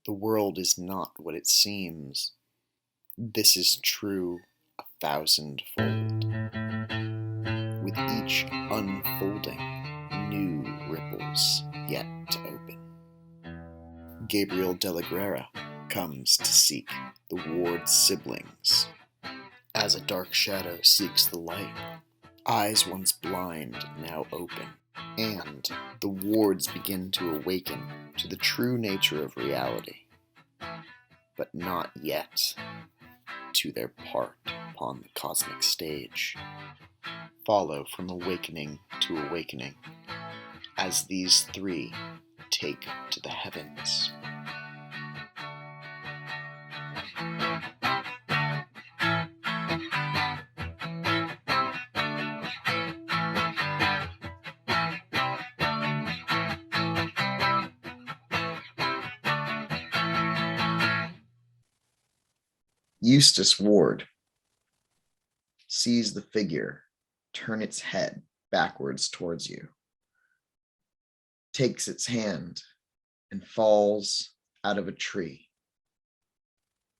The world is not what it seems. This is true 1,000-fold. With each unfolding, new ripples yet to open. Gabriel de la Guerra comes to seek the Ward siblings. As a dark shadow seeks the light, eyes once blind now open, and the Wards begin to awaken to the true nature of reality, but not yet to their part upon the cosmic stage. Follow from awakening to awakening, as these three take to the heavens. Eustance Ward sees the figure turn its head backwards towards you, takes its hand and falls out of a tree,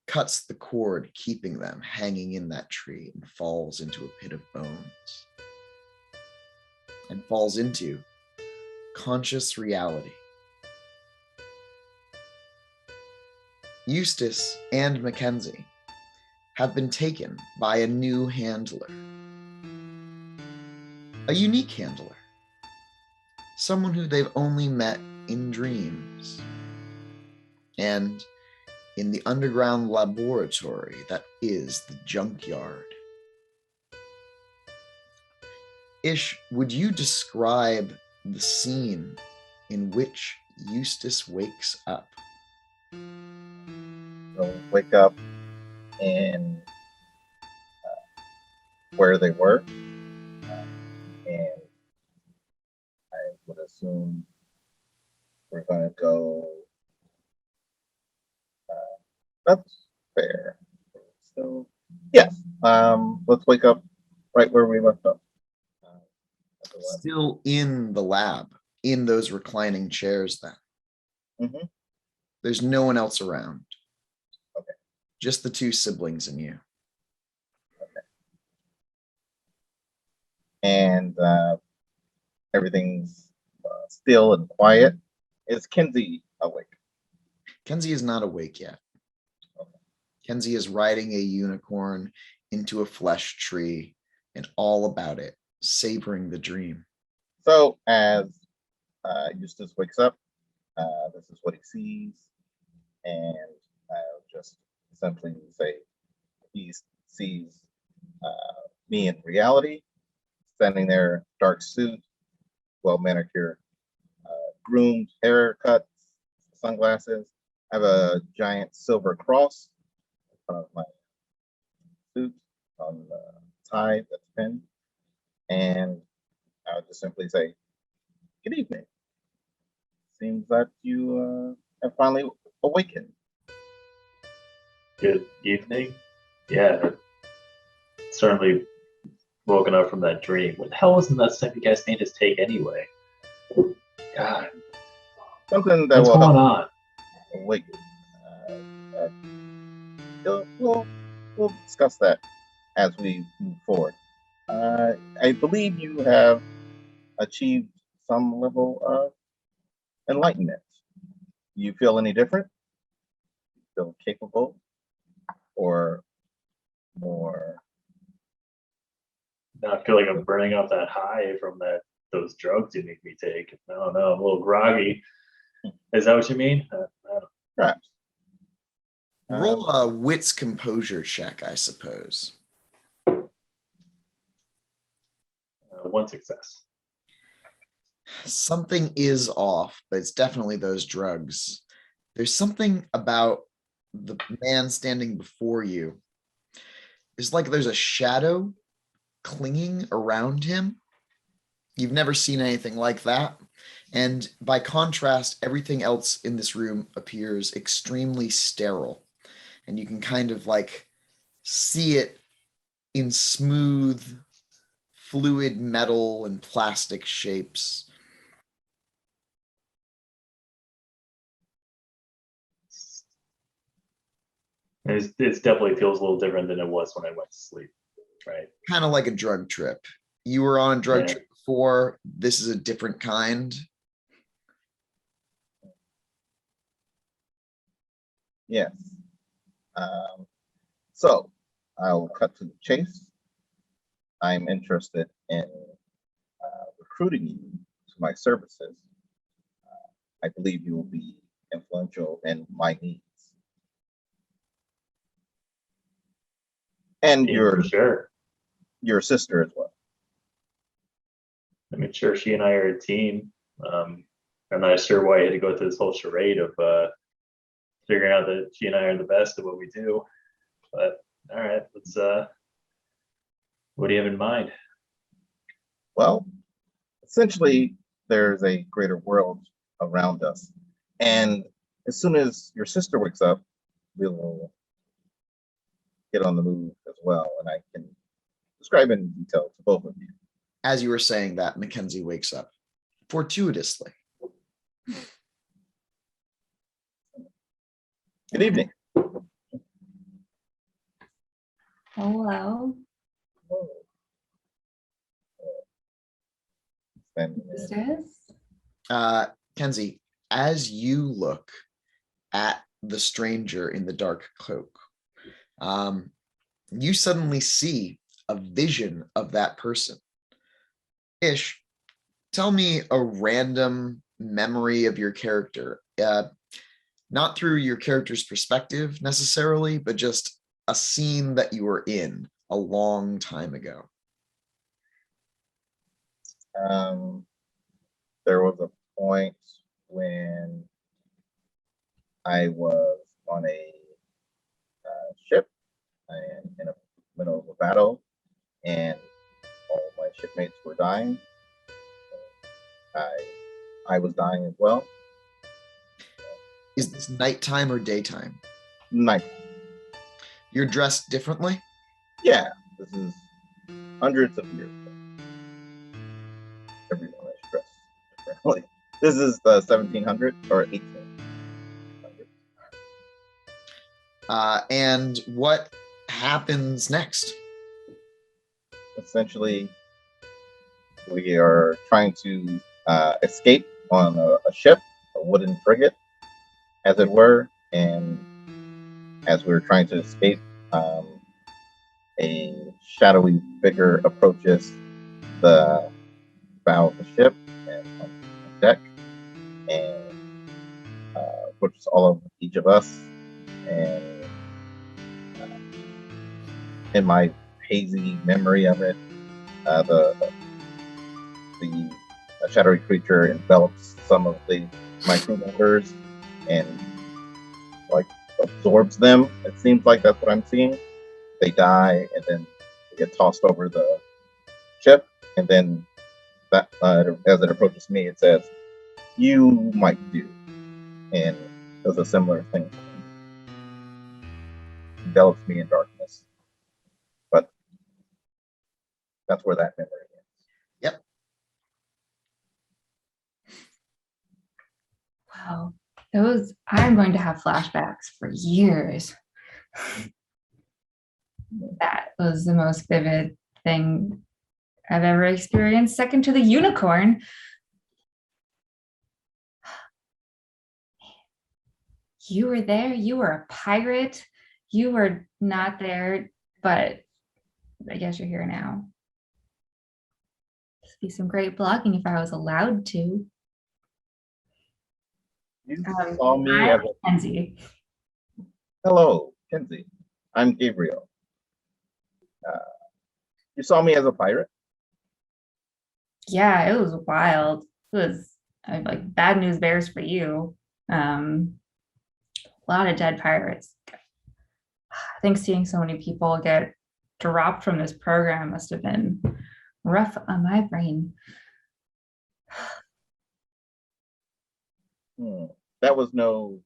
cuts the cord keeping them hanging in that tree, and falls into a pit of bones, and falls into conscious reality. Eustace and Mackenzie have been taken by a new handler, a unique handler, someone who they've only met in dreams and in the underground laboratory that is the junkyard. Ish, would you describe the scene in which Eustace wakes up? They'll wake up in where they were, and I would assume we're going to go. That's fair. So yes, let's wake up right where we left off. Still in the lab, in those reclining chairs then. Mm-hmm. There's no one else around. Okay. Just the two siblings and you. Okay. And everything's still and quiet. Is Kenzie awake? Kenzie is not awake yet. Okay. Kenzie is riding a unicorn into a flesh tree and all about it, savoring the dream. So as Eustace wakes up, this is what he sees, and I'll just simply say he sees me in reality, standing there, dark suit, well manicured, groomed, haircuts, sunglasses. I have a giant silver cross in front of my suit on the tie that's pinned, and I would just simply say, "Good evening. Seems that you have finally awakened." Good evening. Yeah, certainly woken up from that dream. What the hell was in that stuff you guys made us take anyway? God, Something that what's will going help on? awaken. We'll discuss that as we move forward. I believe you have achieved some level of enlightenment. Do you feel any different? You feel capable or more? I feel like I'm burning up that high from those drugs you make me take. I don't know, I'm a little groggy. Is that what you mean? I don't know. Perhaps. Roll a wits composure check, I suppose. One success. Something is off, but it's definitely those drugs. There's something about the man standing before you. It's like there's a shadow clinging around him. You've never seen anything like that. And by contrast, everything else in this room appears extremely sterile. And you can kind of like see it in smooth, fluid metal and plastic shapes. It definitely feels a little different than it was when I went to sleep, right? Kind of like a drug trip. You were on a drug Yeah. trip before. This is a different kind. Yes. So I'll cut to the chase. I'm interested in recruiting you to my services. I believe you will be influential in my needs. And Yeah, for sure. your sister as well. I mean, sure, she and I are a team. I'm not sure why I had to go through this whole charade of figuring out that she and I are the best at what we do. But all right, let's. What do you have in mind? Well, essentially, there's a greater world around us. And as soon as your sister wakes up, we'll get on the move as well. And I can describe in detail to both of you. As you were saying that, Mackenzie wakes up fortuitously. Good evening. Hello. Sisters? Kenzie, as you look at the stranger in the dark cloak, you suddenly see a vision of that person. Ish, tell me a random memory of your character, not through your character's perspective necessarily, but just a scene that you were in a long time ago. There was a point when I was on a ship and in the middle of a battle, and all my shipmates were dying. I was dying as well. Is this nighttime or daytime? Night. You're dressed differently? Yeah, this is hundreds of years ago. Everyone is dressed differently. This is the 1700s or 1800s. And what happens next? Essentially, we are trying to escape on a ship, a wooden frigate, as it were. And as we're trying to escape, a shadowy figure approaches the bow of the ship and on deck, and approaches all of each of us. And in my hazy memory of it, the shadowy creature envelops some of my crew members and like absorbs them. It seems like that's what I'm seeing. They die and then they get tossed over the ship, and then that as it approaches me, it says, "You might do," and does a similar thing. Envelops me in darkness, but that's where that memory is. Yep. Wow. I'm going to have flashbacks for years. That was the most vivid thing I've ever experienced, second to the unicorn. You were there, you were a pirate, you were not there, but I guess you're here now. This would be some great blogging if I was allowed to. You saw me as a Mackenzie. Hello, Kenzie. I'm Gabriel. You saw me as a pirate? Yeah, it was wild. It was like bad news bears for you. A lot of dead pirates. I think seeing so many people get dropped from this program must have been rough on my brain. That was no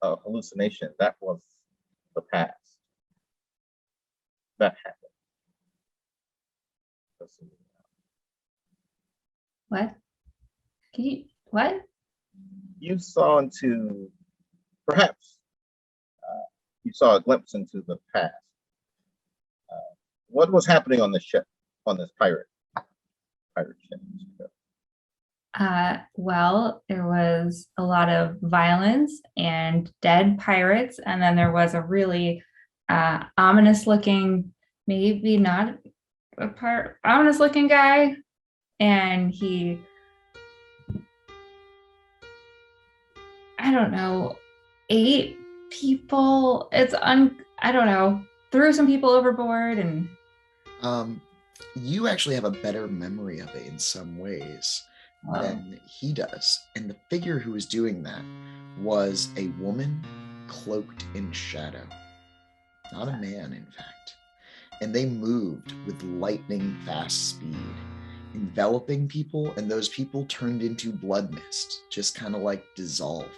hallucination. That was the past. That happened. What? What? You saw into, perhaps, you saw a glimpse into the past. What was happening on the ship, on this pirate ship? Well, there was a lot of violence and dead pirates, and then there was a really ominous looking, maybe not ominous looking guy, and he, I don't know, ate people. I don't know, threw some people overboard, and you actually have a better memory of it in some ways than he does. And the figure who was doing that was a woman cloaked in shadow, not a man, in fact. And they moved with lightning fast speed, enveloping people, and those people turned into blood mist, just kind of like dissolved.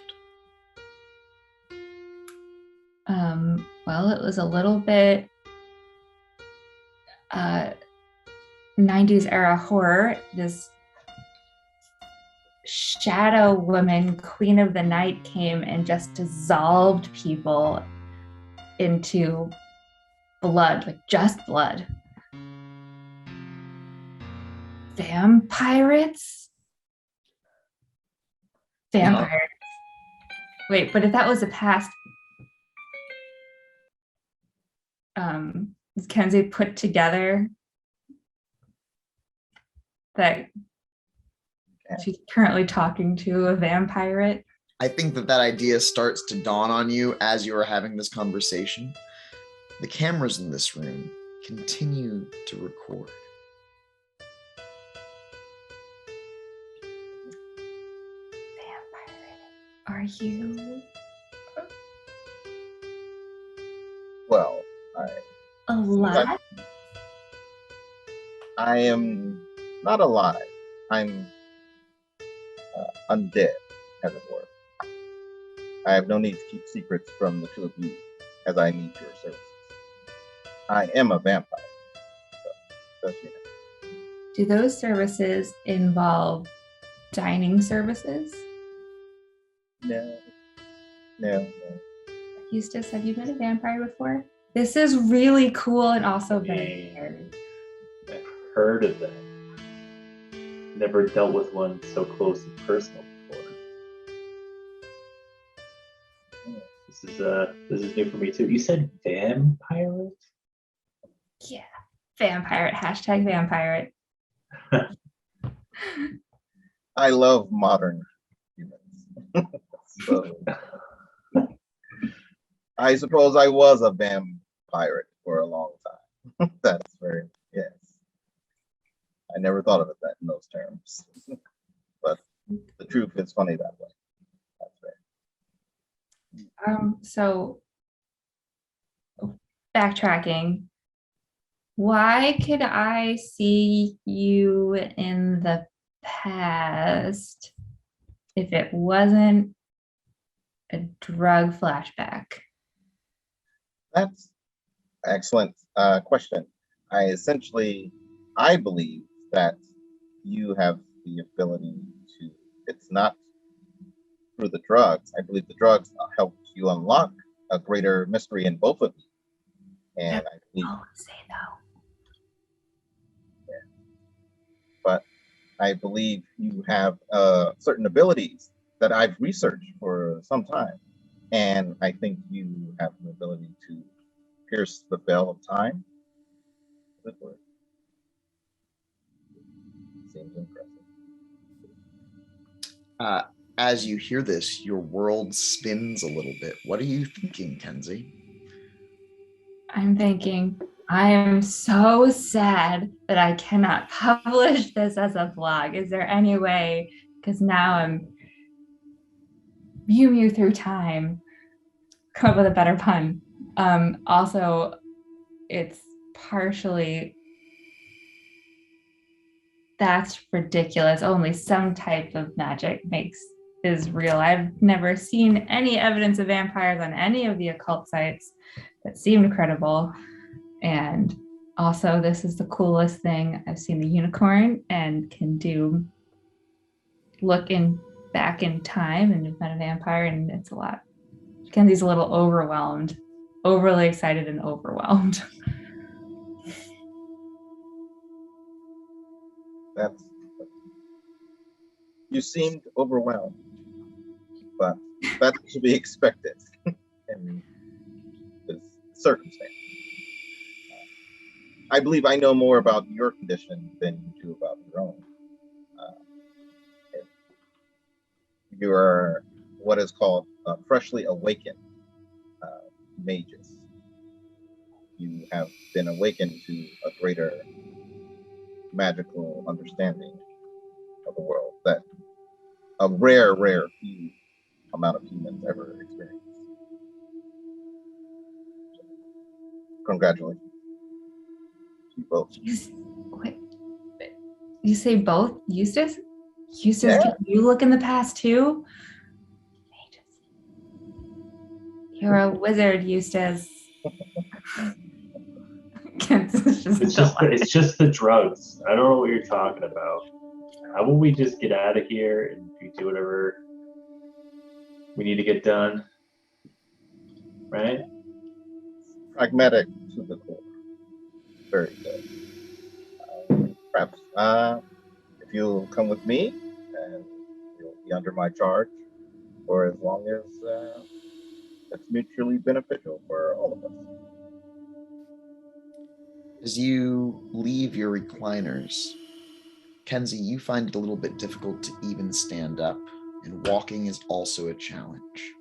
Well, it was a little bit 90s era horror. This shadow woman, Queen of the Night, came and just dissolved people into blood, like just blood. Vampirates? Vampires. Wait, but if that was a past, is Kenzie put together that she's currently talking to a vampirate? I think that idea starts to dawn on you as you are having this conversation. The cameras in this room continue to record. Vampirate, are you Well, alive? I am not alive. I'm undead, as it were. I have no need to keep secrets from the two of you, as I need your services. I am a vampire. So, Do those services involve dining services? No. Eustance, have you met a vampire before? This is really cool and also very scary. I've heard of them. Never dealt with one so close and personal before. This is new for me too. You said vampirate? Yeah, vampirate, hashtag vampirate. I love modern humans. So, I suppose I was a vampire for a long time. That's very, yes. I never thought of it that in those terms. But the truth is funny that way. That's fair. So backtracking, why could I see you in the past if it wasn't a drug flashback? That's an excellent question. I believe that you have the ability to, it's not through the drugs. I believe the drugs helped you unlock a greater mystery in both of you. And I believe, Say no. but I believe you have certain abilities that I've researched for some time. And I think you have the ability to pierce the veil of time. Good word. Seems impressive. As you hear this, your world spins a little bit. What are you thinking, Kenzie? I'm thinking, I am so sad that I cannot publish this as a vlog. Is there any way? Because now I'm Mew through time. Come up with a better pun. Also, it's partially, that's ridiculous. Only some type of magic is real. I've never seen any evidence of vampires on any of the occult sites that seemed credible. And also, this is the coolest thing. I've seen the unicorn and can look back in time and have met a vampire, and it's a lot. Kenzie's a little overwhelmed overly excited and overwhelmed. You seemed overwhelmed, but that's to be expected in this circumstance. I believe I know more about your condition than you do about your own. You are what is called freshly awakened mages. You have been awakened to a greater magical understanding of the world that a rare few amount of humans ever experience. Congratulations to you both. Wait, you say both? Eustance? Eustance, Yeah. can you look in the past too? You're a wizard, Eustance. It's just the drugs. I don't know what you're talking about. How about we just get out of here and we do whatever we need to get done, right? Pragmatic to the core. Very good. Perhaps if you'll come with me and you'll be under my charge for as long as it's mutually beneficial for all of us. As you leave your recliners, Kenzie, you find it a little bit difficult to even stand up, and walking is also a challenge.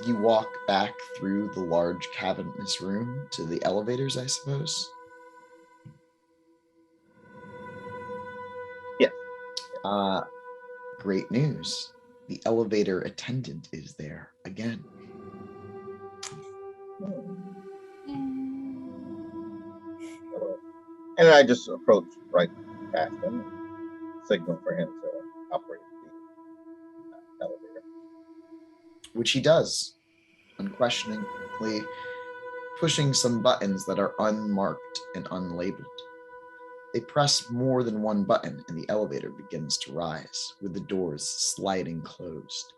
You walk back through the large cavernous room to the elevators, I suppose? Yes. Great news. The elevator attendant is there again. And I just approach right past him and signal for him to operate the elevator. Which he does, unquestioningly pushing some buttons that are unmarked and unlabeled. They press more than one button and the elevator begins to rise, with the doors sliding closed.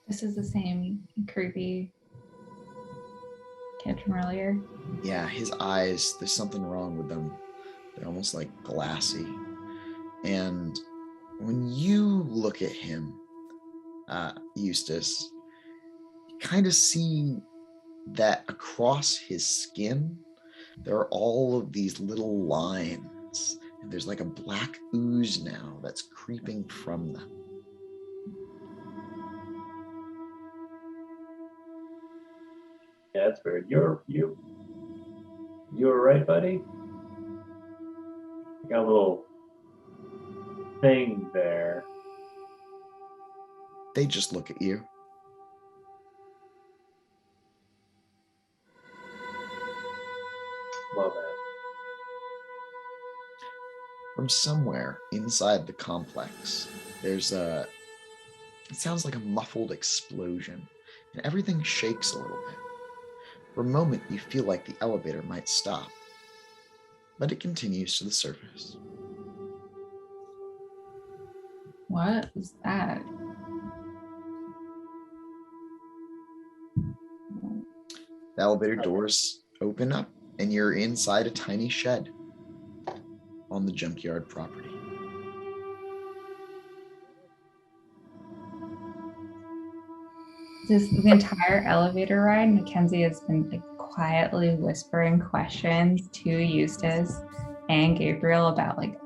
This is the same creepy kid from earlier. Yeah, his eyes, there's something wrong with them. They're almost like glassy. And when you look at him, Eustance, you kind of see that across his skin, there are all of these little lines. And there's like a black ooze now that's creeping from them. Yeah, that's weird. You're right, buddy. You got a little thing there. They just look at you. Love that. From somewhere inside the complex, there's it sounds like a muffled explosion, and everything shakes a little bit. For a moment, you feel like the elevator might stop, but it continues to the surface. What is that? The elevator doors open up, and you're inside a tiny shed on the junkyard property. The entire elevator ride, Mackenzie has been like quietly whispering questions to Eustance and Gabriel about like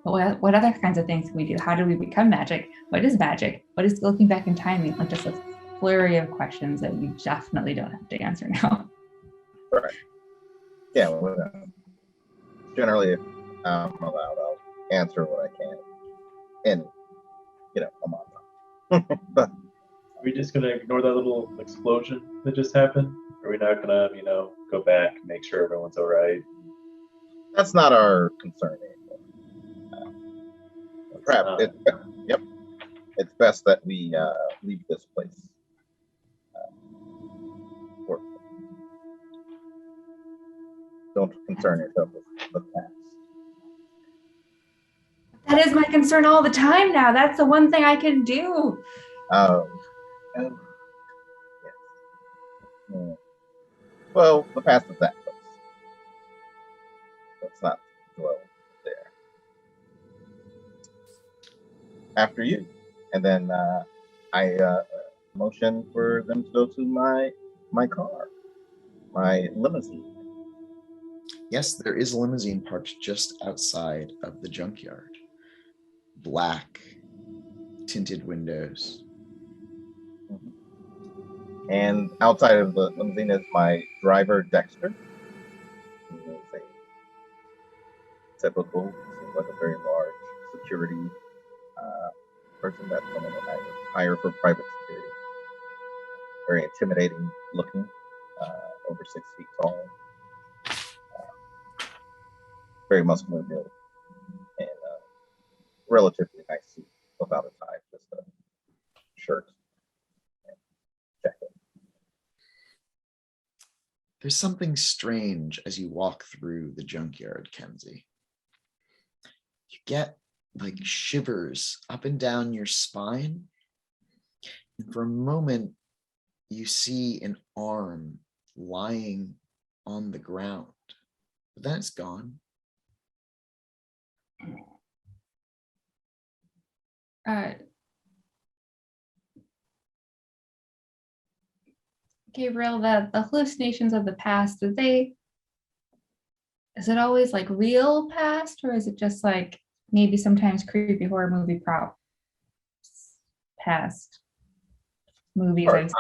what other kinds of things can we do? How do we become magic? What is magic? What is looking back in time mean? Like just a flurry of questions that we definitely don't have to answer now. Right. Yeah. Well, generally, if I'm allowed, I'll answer what I can. And, I'm on time. But Are we just gonna ignore that little explosion that just happened? Are we not gonna, go back and make sure everyone's all right? that's not our concern anymore. Perhaps it's best that we leave this place. Don't concern yourself with the past. That is my concern all the time now. That's the one thing I can do. Um, yes. Hmm. Well, the past is that place. Let's not dwell there. After you. And then I motion for them to go to my car, my limousine. Yes, there is a limousine parked just outside of the junkyard. Black, tinted windows. And outside of the limousine is my driver, Dexter. He is a typical, seems like a very large security person that someone would hire for private security. Very intimidating looking, over 6 feet tall, very muscular build, and relatively nice suit without a tie, just a shirt and jacket. There's something strange as you walk through the junkyard, Kenzie. You get like shivers up and down your spine. And for a moment, you see an arm lying on the ground, but then it's gone. Gabriel, the hallucinations of the past, is it always like real past, or is it just like maybe sometimes creepy horror movie prop past movies? As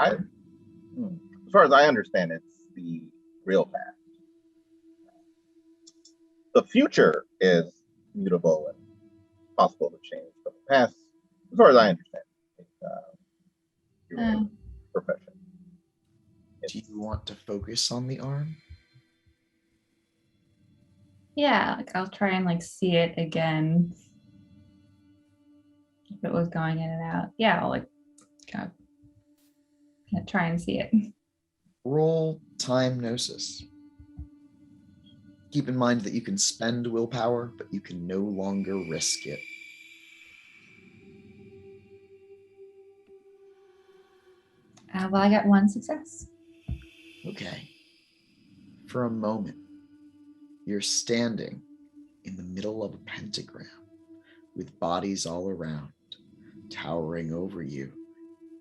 far as I understand, it's the real past. The future is mutable and possible to change, but the past, as far as I understand, it's your profession. Do you want to focus on the arm? Yeah, like I'll try and like see it again. If it was going in and out. Yeah, I'll like kind of try and see it. Roll time gnosis. Keep in mind that you can spend willpower, but you can no longer risk it. Well, I got one success. Okay. For a moment, you're standing in the middle of a pentagram with bodies all around. Towering over you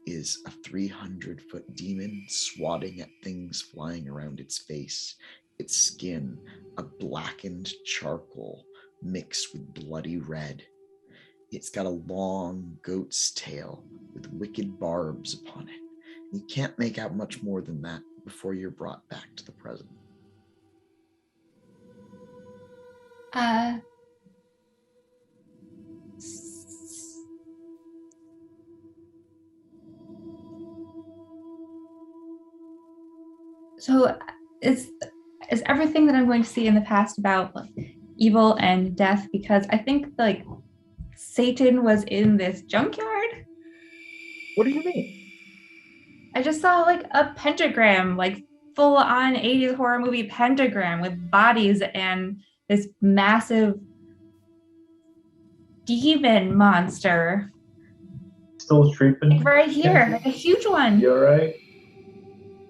is a 300-foot demon swatting at things flying around its face. Its skin, a blackened charcoal mixed with bloody red. It's got a long goat's tail with wicked barbs upon it. You can't make out much more than that before you're brought back to the present. So is everything that I'm going to see in the past about like evil and death? Because I think like Satan was in this junkyard. What do you mean? I just saw like a pentagram, like full on 80s horror movie pentagram with bodies and this massive demon monster. Still sleeping? Like right here, like a huge one. You all right?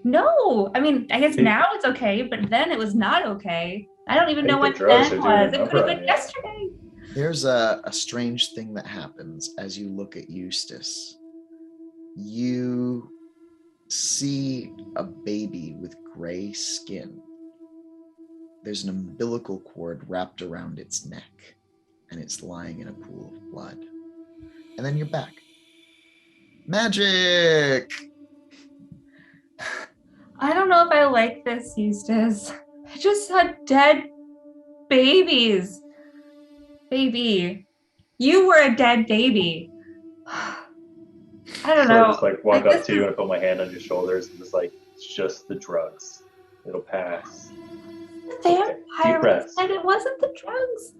No, I mean, I guess now it's okay, but then it was not okay. I don't even know what drugs then are doing was. a It could have number on been you. yesterday. There's a strange thing that happens as you look at Eustance. You see a baby with gray skin. There's an umbilical cord wrapped around its neck, and it's lying in a pool of blood. And then you're back. Magic! I don't know if I like this, Eustance. I just saw dead babies. Baby, you were a dead baby. I don't So I know. just like walk Like, up to you and put my hand on your shoulders and just like, it's just the drugs. It'll pass. The Deep vampire breaths. said it wasn't the drugs.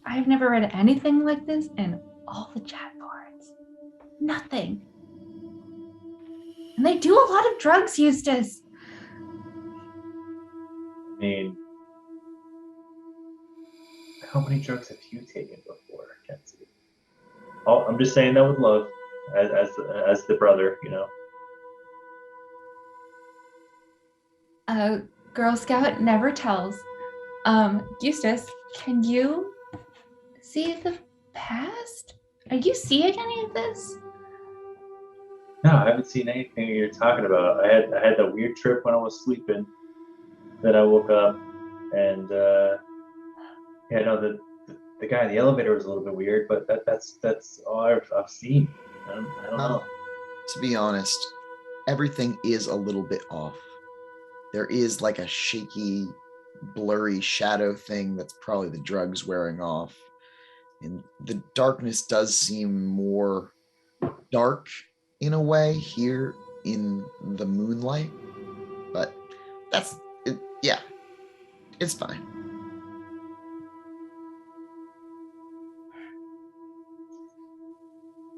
I've never read anything like this in all the chat boards. Nothing. And they do a lot of drugs, Eustance. I mean, How many drugs have you taken before, Kenzie? Oh, I'm just saying that with love, as the brother, you know. Girl Scout never tells. Eustace, can you see the past? Are you seeing any of this? No, I haven't seen anything you're talking about. I had that weird trip when I was sleeping. Then I woke up, and yeah, no, the guy in the elevator was a little bit weird, but that's all I've seen. I don't know. To be honest, everything is a little bit off. There is like a shaky, blurry shadow thing that's probably the drugs wearing off. And the darkness does seem more dark in a way here in the moonlight. But that's it. Yeah, it's fine.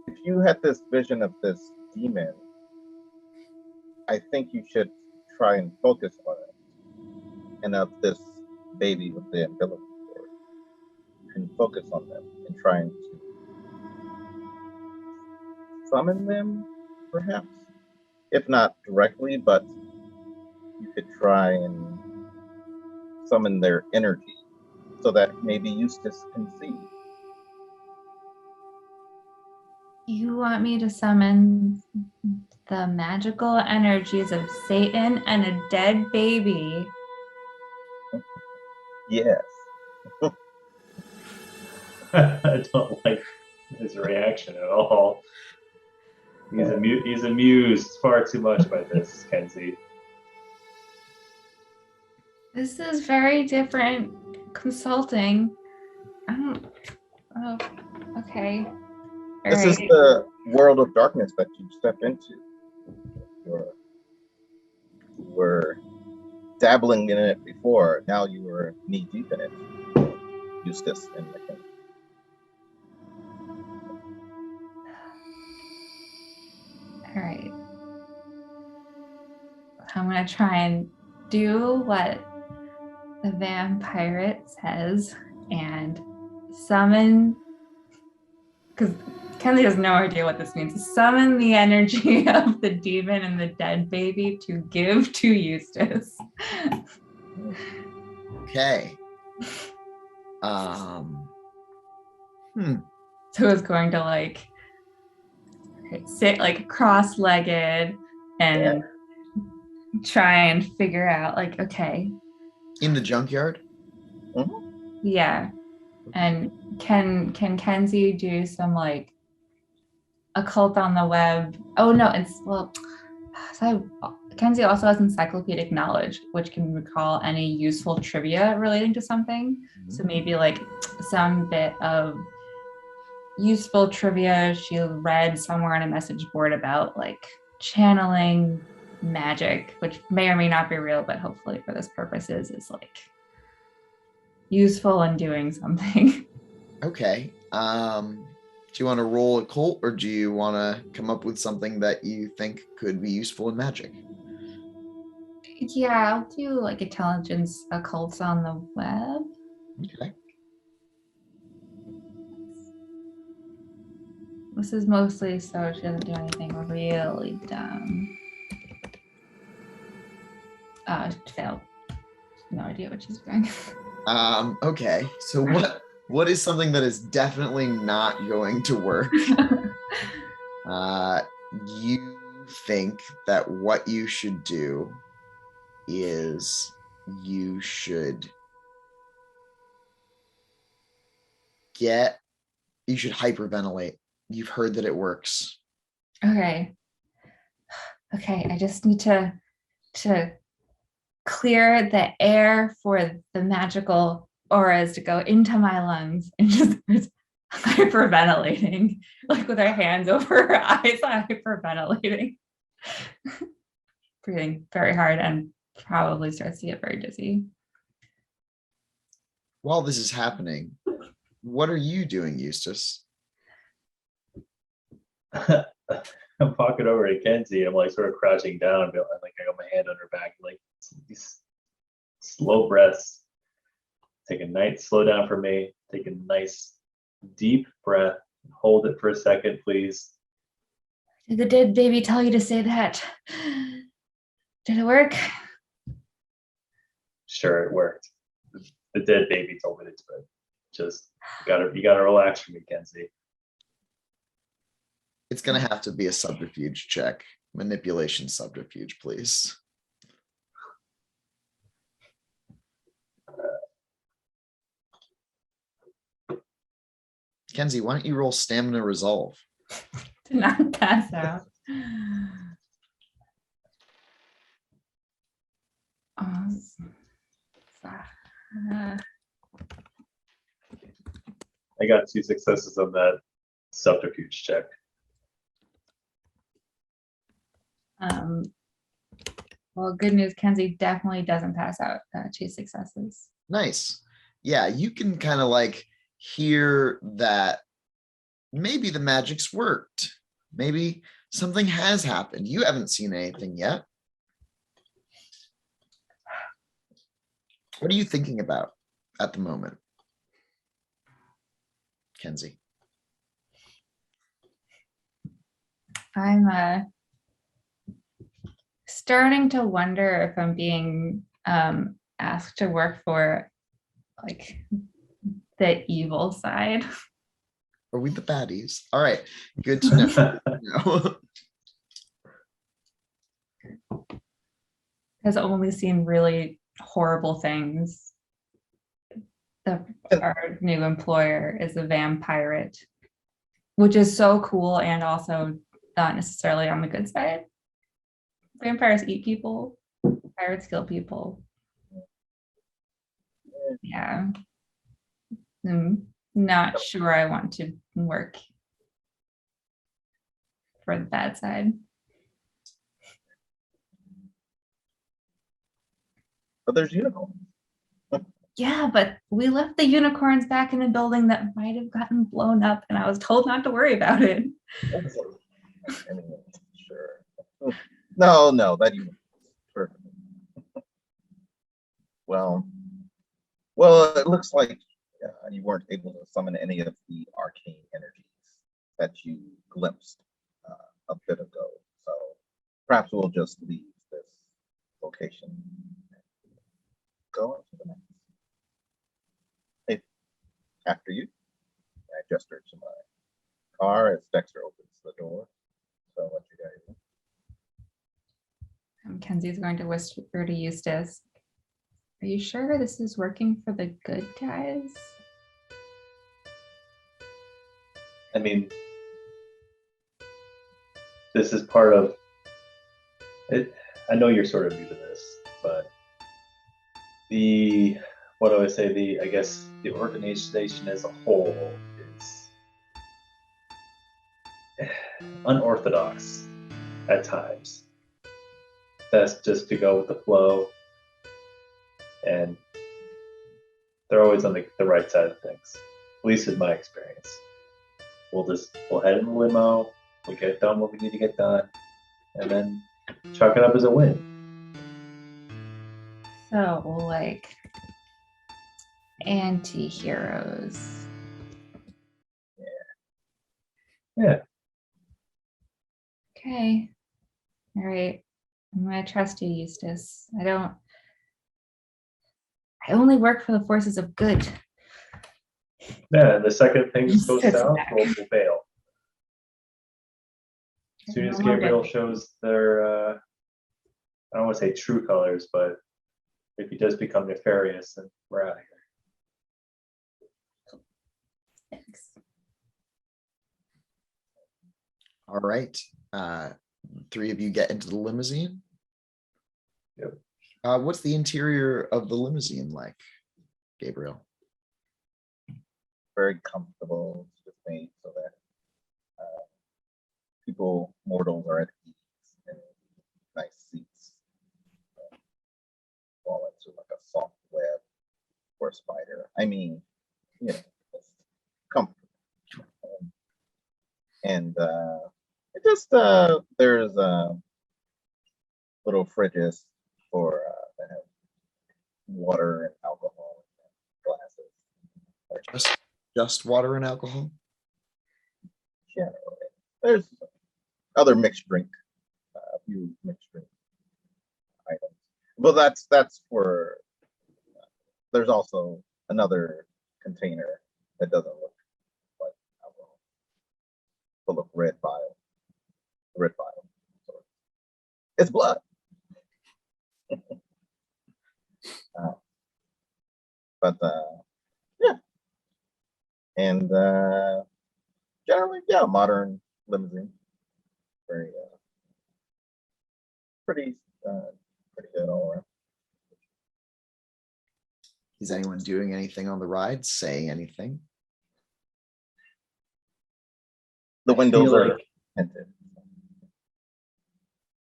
If you had this vision of this demon, I think you should try and focus on it. And of this baby with the umbilical cord, you can focus on them and trying to summon them, perhaps? If not directly, but you could try and summon their energy so that maybe Eustace can see. You want me to summon the magical energies of Satan and a dead baby? Yes. I don't like his reaction at all. He's amused far too much by this, Kenzie. This is very different consulting. Oh, okay. All This right. is the world of darkness that you step into. You were dabbling in it before. Now you were knee deep in it. Eustace and Mackenzie. All right. I'm going to try and do what the vampirate says and summon, because Kenzie has no idea what this means. Summon the energy of the demon and the dead baby to give to Eustace. Okay. So it's going to like sit like cross-legged and try and figure out like, okay. In the junkyard? Yeah. And can Kenzie do some like occult on the web? Oh no, Kenzie also has encyclopedic knowledge, which can recall any useful trivia relating to something. So maybe like some bit of useful trivia she read somewhere on a message board about like channeling magic, which may or may not be real, but hopefully for this purposes is like useful in doing something. Okay. Do you want to roll a cult, or do you want to come up with something that you think could be useful in magic? Yeah, I'll do like intelligence occults on the web. Okay. This is mostly so she doesn't do anything really dumb. Failed. No idea what she's doing. Okay. So what is something that is definitely not going to work? You think that what you should do is you should hyperventilate. You've heard that it works. Okay, I just need to clear the air for the magical auras to go into my lungs and just hyperventilating, like with her hands over her eyes, hyperventilating. Breathing very hard and probably starts to get very dizzy. While this is happening, what are you doing, Eustace? I'm walking over to Kenzie and I'm like sort of crouching down, but like I got my hand on her back, like these slow breaths. Take a nice slow down for me. take a nice deep breath. Hold it for a second, please. Did the dead baby tell you to say that? Did it work? Sure, it worked. The dead baby told me to do it. Just you gotta relax for me, Kenzie. It's gonna have to be a subterfuge check. Manipulation subterfuge, please. Kenzie, why don't you roll stamina resolve? To not pass out. I got 2 successes on that subterfuge check. Well, good news, Kenzie definitely doesn't pass out. 2 successes. Nice. Yeah, you can kind of like hear that maybe the magic's worked. Maybe something has happened. You haven't seen anything yet. What are you thinking about at the moment, Kenzie? I'm starting to wonder if I'm being asked to work for like the evil side. Are we the baddies? All right, good to know. Has only seen really horrible things. Our new employer is a vampirate, which is so cool and also not necessarily on the good side. Vampires eat people, pirates kill people. Yeah. I'm not sure I want to work for the bad side. But there's unicorns. Yeah, but we left the unicorns back in a building that might have gotten blown up, and I was told not to worry about it. I mean, sure. No, that you perfect. Well, it looks like you weren't able to summon any of the arcane energies that you glimpsed a bit ago. So perhaps we'll just leave this location. Go on to the next. Hey, after you. I gestured to my car as Dexter opens the door. So what you guys do? Kenzie's going to whisper to Eustance, "Are you sure this is working for the good guys?" I mean, this is part of it. I know you're sort of new to this, but I guess the organization as a whole is unorthodox at times. Best just to go with the flow, and they're always on the right side of things, at least in my experience. We'll head in the limo, we'll get done what we need to get done, and then chalk it up as a win. So, like, anti-heroes. Yeah. Okay. All right. I'm gonna trust you, Eustance. I only work for the forces of good. Yeah, and the second things go Sits south, back. we'll bail. As soon as Gabriel shows their, I don't want to say true colors, but if he does become nefarious, then we're out of here. Thanks. All right. 3 of you get into the limousine. Yep. What's the interior of the limousine like, Gabriel? Very comfortable. It's just made so that mortals are at ease and nice seats. Fall into like a soft web for a spider. I mean, it's comfortable. And it just there's little fridges for that have water and alcohol and glasses. Just water and alcohol? Generally, there's other mixed drink, a few mixed drink items. Well, that's for. There's also another container that doesn't look like alcohol, full of red vial. Red vial. So it's blood. But yeah, and generally, yeah, modern limousine, very pretty good all around. Is anyone doing anything on the ride? Saying anything? The windows feel are like- tinted.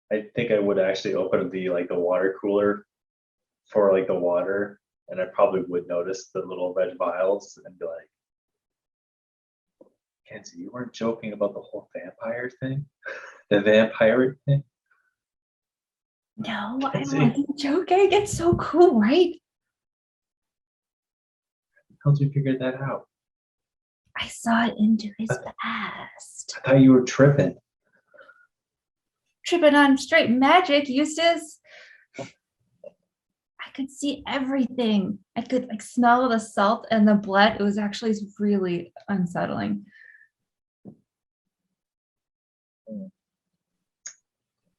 I think I would actually open the water cooler for like the water, and I probably would notice the little red vials and be like, Kenzie, you weren't joking about the whole vampire thing? The Vampirate thing? No, I Kenzie, wasn't joking. It's so cool, right? how'd you figure that out? I saw it into his past. I thought you were tripping. Tripping on straight magic, Eustance. I could see everything. I could like smell the salt and the blood. It was actually really unsettling.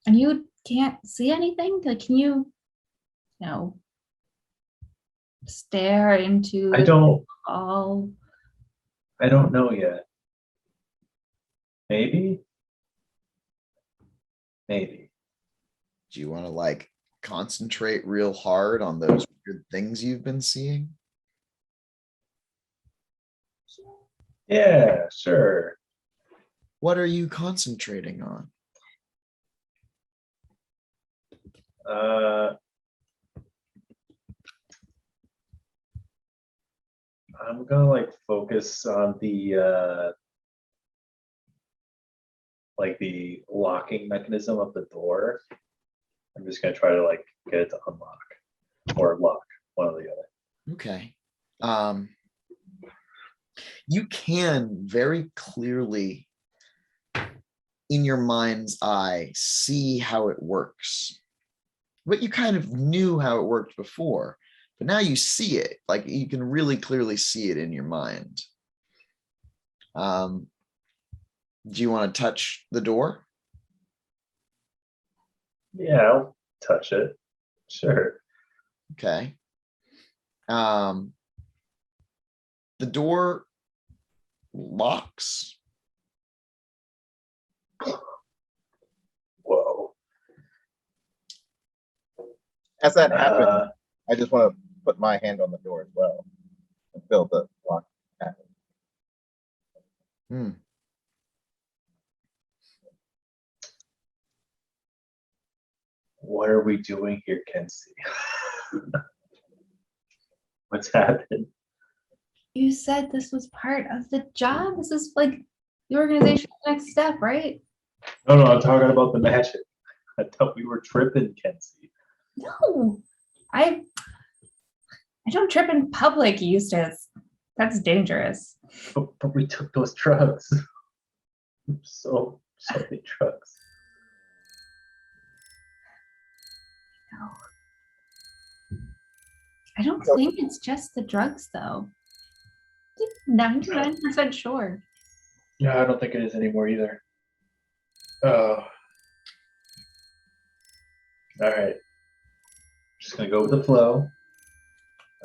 And you can't see anything? Like, can you know, stare into I don't know yet. Maybe. Do you want to like concentrate real hard on those good things you've been seeing? Yeah, sure. What are you concentrating on? I'm gonna like focus on the locking mechanism of the door. I'm just gonna try to like get it to unlock or lock, one or the other. Okay. You can very clearly in your mind's eye see how it works. But you kind of knew how it worked before, but now you see it. Like you can really clearly see it in your mind. Do you want to touch the door? Yeah, I'll touch it. Sure. Okay. The door locks. Whoa. As that happens, I just want to put my hand on the door as well and feel the lock happen. What are we doing here, Kenzie? What's happened? You said this was part of the job. This is like the organization's next step, right? No, I'm talking about the magic. I thought we were tripping, Kenzie. No, I don't trip in public, Eustance. That's dangerous. But we took those drugs. So many drugs. No. I don't think it's just the drugs, though. 99% sure. Yeah, I don't think it is anymore either. Oh. All right. Just gonna go with the flow, and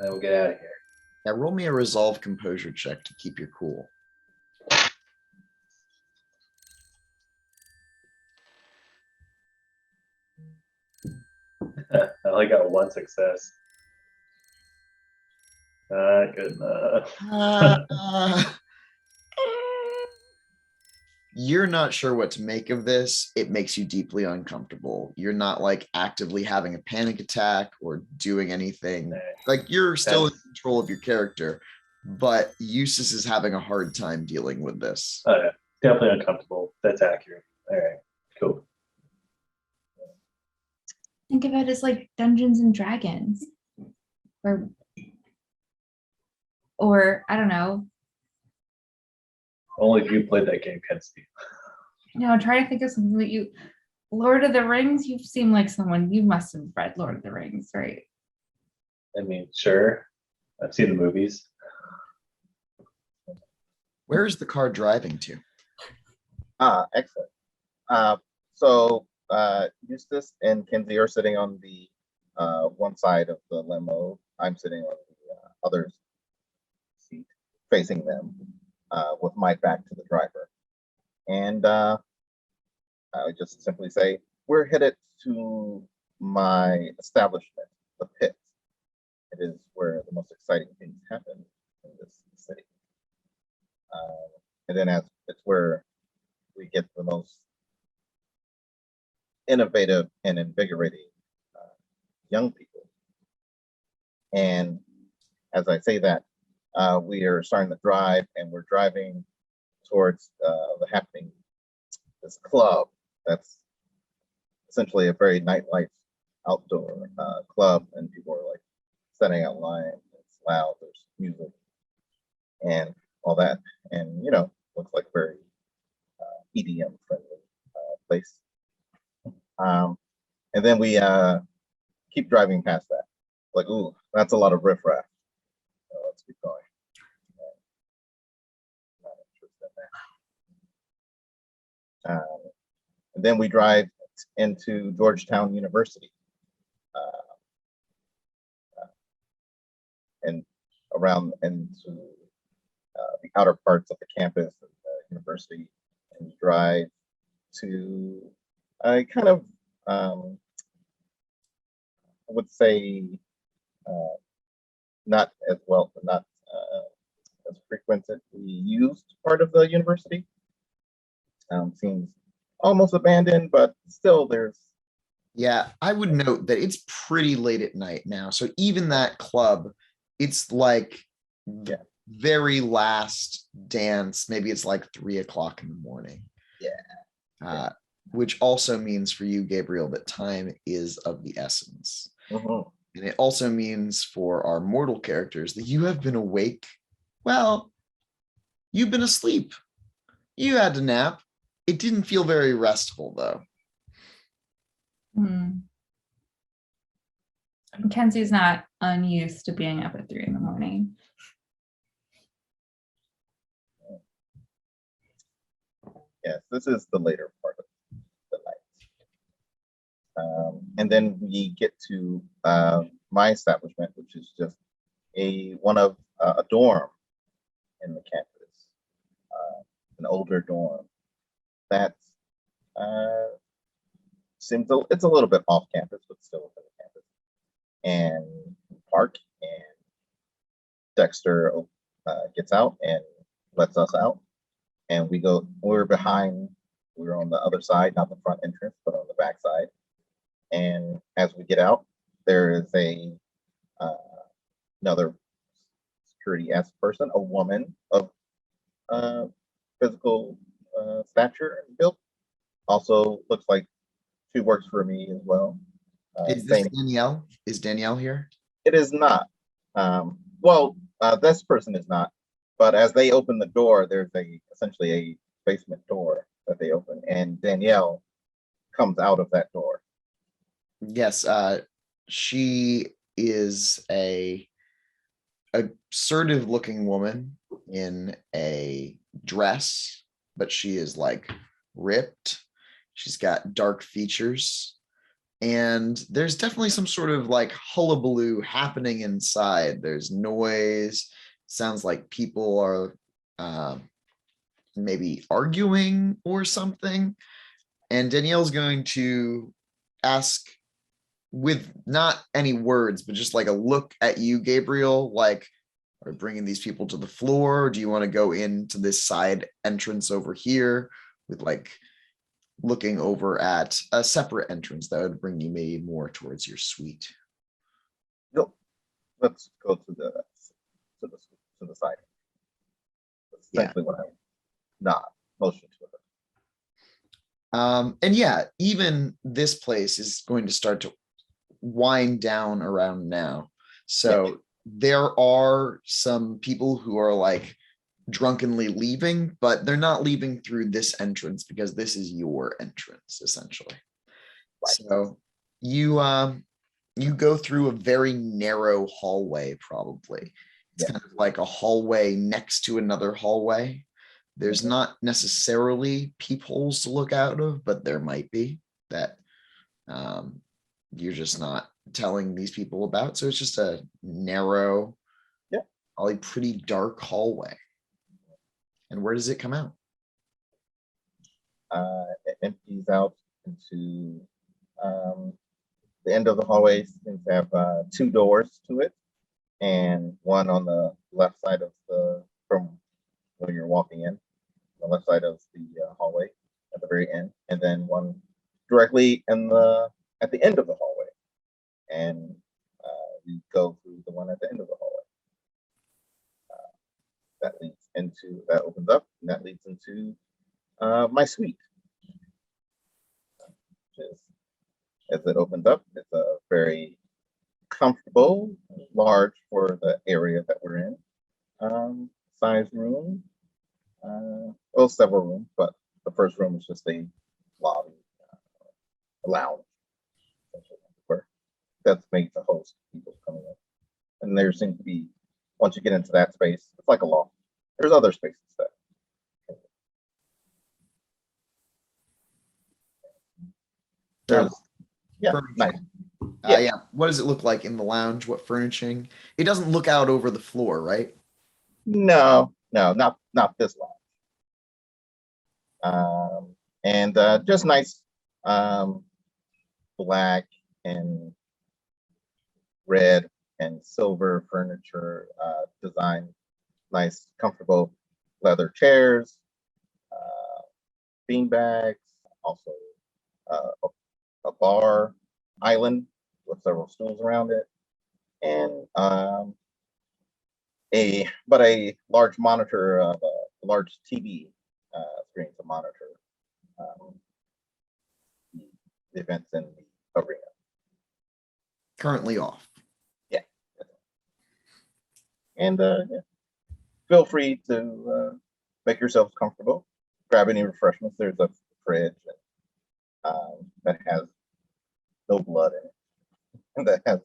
then we'll get out of here. Yeah, roll me a resolve composure check to keep your cool. I only got one success. Not good enough. You're not sure what to make of this. It makes you deeply uncomfortable. You're not like actively having a panic attack or doing anything. Like you're still in control of your character, but Eustace is having a hard time dealing with this. Oh, yeah. Definitely uncomfortable. That's accurate. All right, cool. Think of it as like Dungeons and Dragons. Or I don't know, Only if you played that game, Kenzie. I'm trying to think of something that you. Lord of the Rings. You seem like someone. You must have read Lord of the Rings, right? I mean, sure. I've seen the movies. Where is the car driving to? Excellent. So Eustace and Kinsey are sitting on the one side of the limo. I'm sitting on the other seat, facing them, with my back to the driver. And I would just simply say, we're headed to my establishment, the pit. It is where the most exciting things happen in this city. And then it's where we get the most innovative and invigorating young people. And as I say that, we are starting to drive, and we're driving towards this club that's essentially a very nightlife outdoor club, and people are like setting out line. It's loud, there's music and all that, and looks like very EDM friendly place. And then we keep driving past that, like, ooh, that's a lot of riffraff. Let's keep going. Not interested in that. And then we drive into Georgetown University, and around into the outer parts of the campus of the university, and drive to a kind of, I would say, not as frequently used part of the university. Seems almost abandoned, but still there's. Yeah, I would note that it's pretty late at night now. So even that club, it's like the very last dance. Maybe it's like 3 o'clock in the morning. Yeah. Which also means for you, Gabriel, that time is of the essence. Mm-hmm. And it also means for our mortal characters that you have been awake. Well, you've been asleep. You had to nap. It didn't feel very restful, though. Mackenzie's not unused to being up at 3 in the morning. Yes, this is the later part of the night. And then we get to my establishment, which is just a dorm in the campus, an older dorm that it's a little bit off campus, but still within the campus. And park, and Dexter gets out and lets us out, and we're on the other side, not the front entrance, but on the back side. And as we get out, there is another security-esque person, a woman of physical stature and build. Also looks like she works for me as well. Is this Danielle? Is Danielle here? It is not. This person is not. But as they open the door, there's essentially a basement door that they open, and Danielle comes out of that door. Yes, she is a assertive looking woman in a dress, but she is like ripped. She's got dark features, and there's definitely some sort of like hullabaloo happening inside. There's noise. Sounds like people are maybe arguing or something. And Danielle's going to ask, with not any words, but just like a look at you, Gabriel, like, are we bringing these people to the floor? Or do you want to go into this side entrance over here with like looking over at a separate entrance that would bring you maybe more towards your suite? No, let's go to the side. That's essentially what I'm not motion to it. And yeah, even this place is going to start to wind down around now. So there are some people who are like drunkenly leaving, but they're not leaving through this entrance because this is your entrance, essentially. Right. So you go through a very narrow hallway, probably. It's Yeah. kind of like a hallway next to another hallway. There's not necessarily peepholes to look out of, but there might be that you're just not telling these people about. So it's just a narrow, probably pretty dark hallway. And where does it come out? It empties out into the end of the hallway. Seems to have 2 doors to it, and one on the left side of from when you're walking in, the left side of the hallway at the very end, and then one directly at the end of the hallway, and you go through the one at the end of the hallway. That opens up, and that leads into my suite. As it opens up, it's a very comfortable, large for the area that we're in, size room. Well, several rooms, but the first room is just a lobby, a lounge, that's made to host people coming in. And there seems to be, once you get into that space, it's like a loft. There's other spaces that. There's, nice. Yeah. What does it look like in the lounge? What furnishing? It doesn't look out over the floor, right? No, not this lounge. And just nice black and red and silver furniture design. Nice, comfortable leather chairs, bean bags, also a bar island with several stools around it, and a large monitor of a large TV screen to monitor the events in the arena. Currently off. Yeah. And feel free to make yourselves comfortable. Grab any refreshments. There's a fridge that has no blood in it, and that has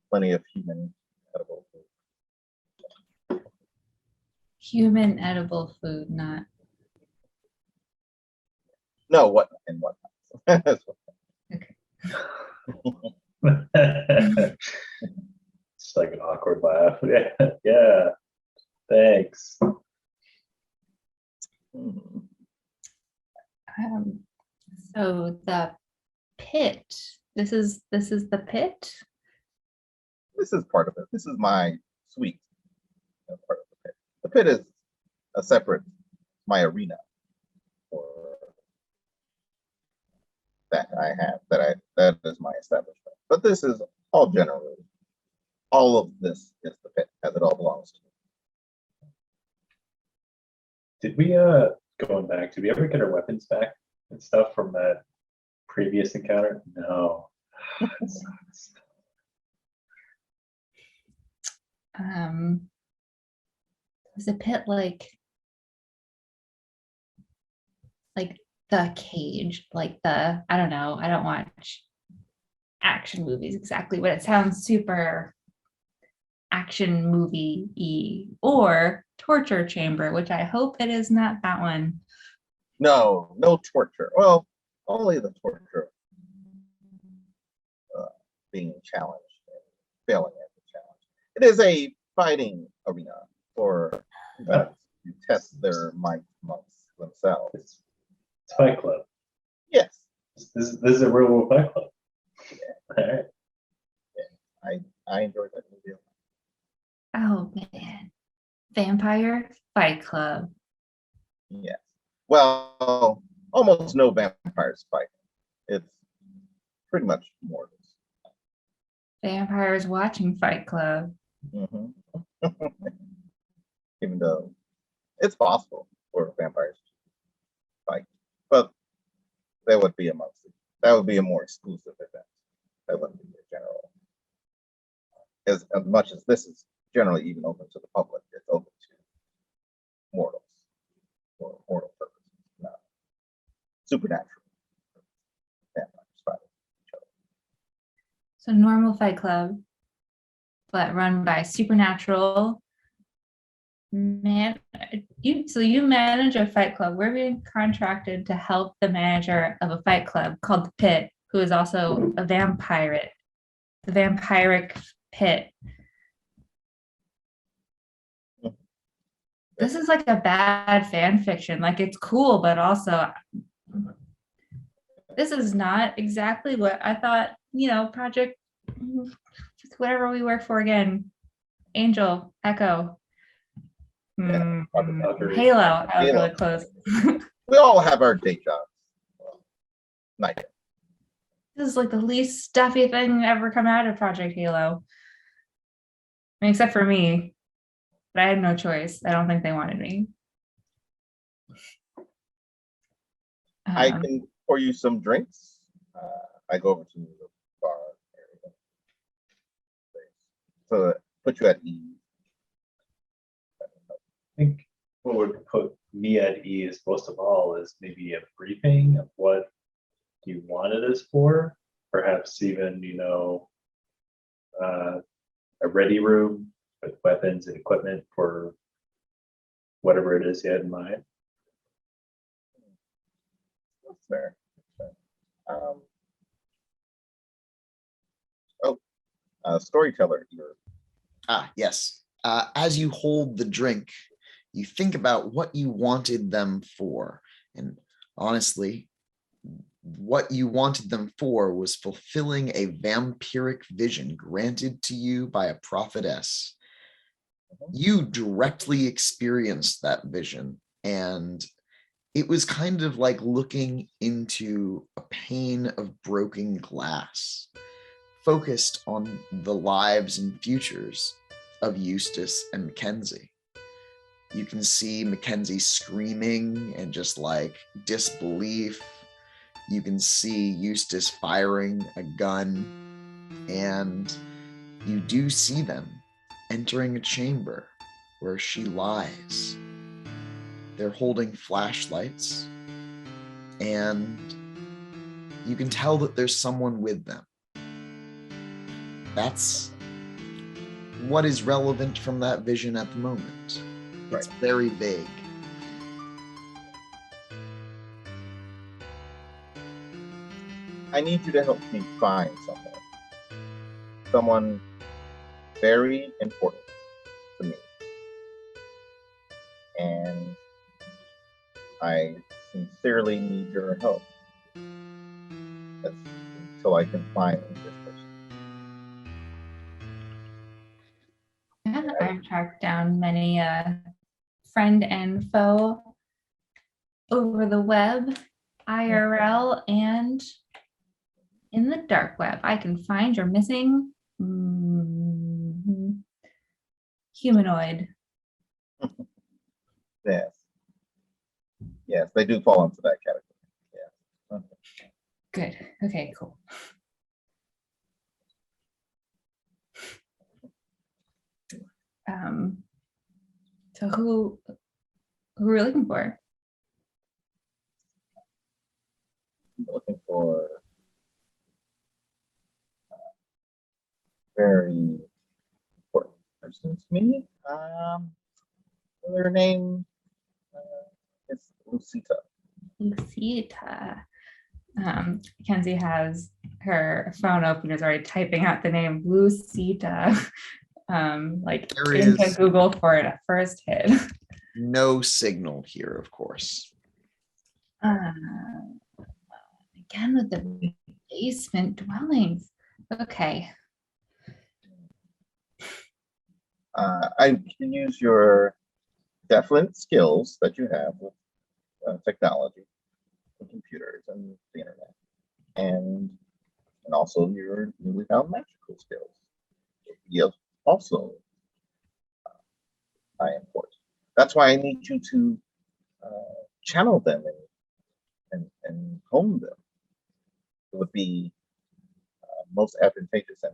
plenty of human edible food. Human edible food, not. No, what and what. It's like an awkward laugh. Yeah. Thanks. So the pit. This is the pit. This is part of it. This is my suite. Part of the pit. The pit is a separate, my arena, for that I have. That is my establishment. But this is all generally. All of this is the pit, as it all belongs to me. Did we going back, did we ever get our weapons back and stuff from that previous encounter? No. Was the pit like the cage, like I don't know, I don't watch action movies exactly, but it sounds super action movie-y, or torture chamber, which I hope it is not that one. No torture. Well, only the torture being challenged and failing at the challenge. It is a fighting arena for to test their might amongst themselves. It's Fight Club. Yes. This is a real world Fight Club. Yeah. All right. Yeah. I enjoyed that movie. Oh man, Vampire Fight Club. Yes. Well, almost no vampires fight. It's pretty much mortals. Vampires watching Fight Club. Mm-hmm. Even though it's possible for vampires to fight, but that would be that would be a more exclusive event. That wouldn't be a general. As much as this is generally even open to the public. It's open to mortals for mortal purposes, not supernatural. Vampires fighting each other. So normal Fight Club, but run by supernatural man. You manage a fight club. We're being contracted to help the manager of a fight club called the Pit, who is also a vampirate. The vampiric pit. This is like a bad fan fiction. Like, it's cool, but also this is not exactly what I thought, project, whatever we work for again. Angel, Echo, Halo. I was really close. We all have our day jobs. Well, not yet. This is like the least stuffy thing ever come out of Project Halo. I mean, except for me. But I had no choice. I don't think they wanted me. I can pour you some drinks. I go over to the bar area. So put you at ease. I think what would put me at ease most of all is maybe a briefing of what you wanted us for. Perhaps even, a ready room with weapons and equipment for whatever it is you had in mind. That's fair. Storyteller here. Yes. As you hold the drink, you think about what you wanted them for. And honestly, what you wanted them for was fulfilling a vampiric vision granted to you by a prophetess. You directly experienced that vision, and it was kind of like looking into a pane of broken glass, focused on the lives and futures of Eustace and Mackenzie. You can see Mackenzie screaming and just like disbelief. You can see Eustace firing a gun, and you do see them entering a chamber where she lies. They're holding flashlights, and you can tell that there's someone with them. That's what is relevant from that vision at the moment. It's very vague. I need you to help me find someone very important to me. And I sincerely need your help. That's until I can find this person. Yeah, I've tracked down many friend and foe over the web, IRL, and in the dark web. I can find your missing humanoid. Yes, they do fall into that category. Yeah. Good. Okay, cool. So who are we looking for? I'm looking for very important person to me. Their name is Lucita. Lucita. Mackenzie has her phone open, is already typing out the name Lucita. Into Google for it at first hit. No signal here, of course. Again with the basement dwellings. Okay. I can use your definite skills that you have with technology, and computers, and the internet, and also your newly found magical skills. Yes, also important. That's why I need you to channel them and hone them. It would be most advantageous. And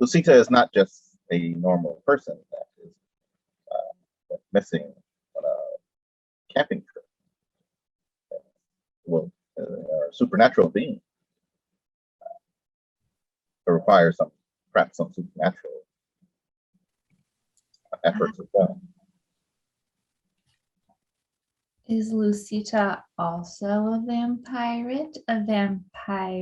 Lucita is not just a normal person that is missing on a camping trip. Well, or a supernatural being. It requires perhaps some supernatural efforts as well. Is Lucita also a vampirate? A vampiress?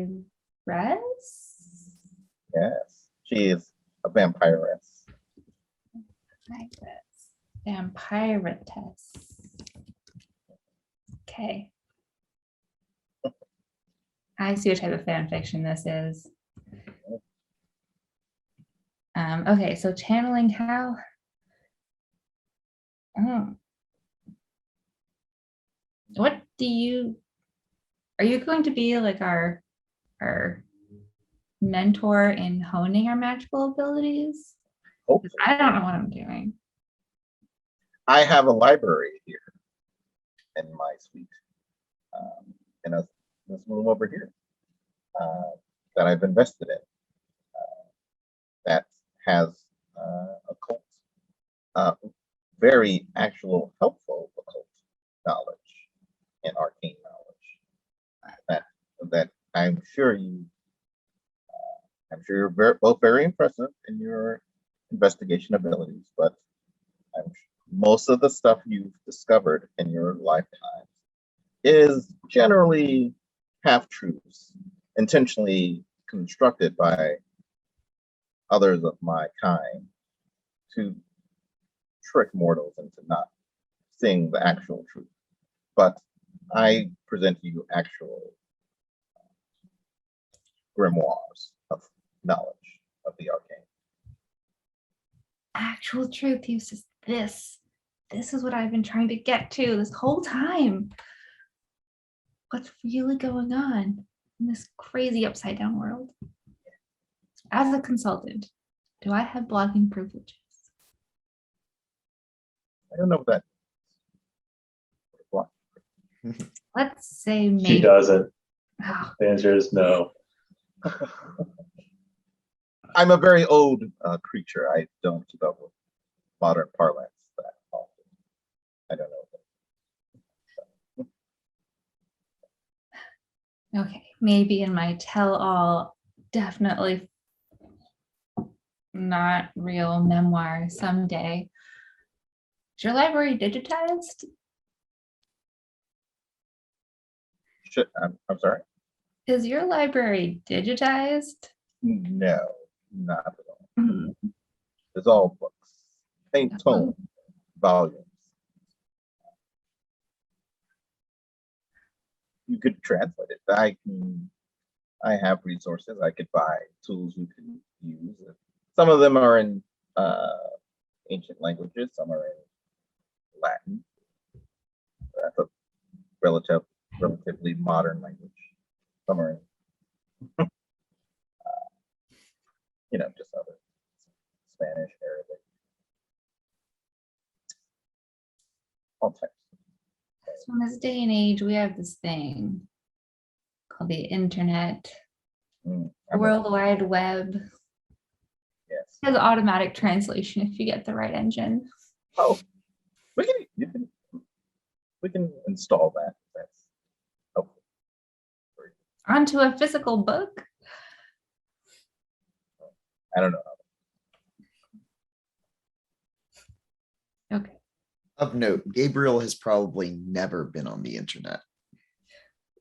Yes, she is a vampiress. Vampiretess. Okay. I see what type of fan fiction this is. Okay, so channeling how? Oh. What do you, are you going to be like our mentor in honing our magical abilities? Hopefully. I don't know what I'm doing. I have a library here in my suite, in this room over here, that I've invested in, that has occult, very actual helpful occult knowledge and arcane knowledge that I'm sure you're both very impressive in your investigation abilities, but most of the stuff you've discovered in your lifetime is generally half-truths, intentionally constructed by others of my kind to trick mortals into not seeing the actual truth. But I present to you actual grimoires of knowledge of the arcane. Actual truth, Eustace. This is what I've been trying to get to this whole time. What's really going on in this crazy upside down world? As a consultant, do I have blogging privileges? I don't know if that. Let's say maybe. She doesn't. Oh, The answer is no. I'm a very old creature. I don't keep up with modern parlance that often. I don't know. okay, maybe in my tell-all, definitely not real memoir someday. Is your library digitized? I'm sorry? Is your library digitized? No, not at all. Mhm. It's all books. Paint tone volumes. You could translate it. I have resources. I could buy tools you can use. Some of them are in ancient languages. Some are in Latin. That's a relatively modern language. Some are in, just other Spanish, Arabic, all types. So in this day and age, we have this thing called the internet, the World Wide Web. Yes. It has automatic translation if you get the right engine. Oh, we can install that. That's helpful. Onto a physical book? I don't know. Okay. Of note, Gabriel has probably never been on the internet.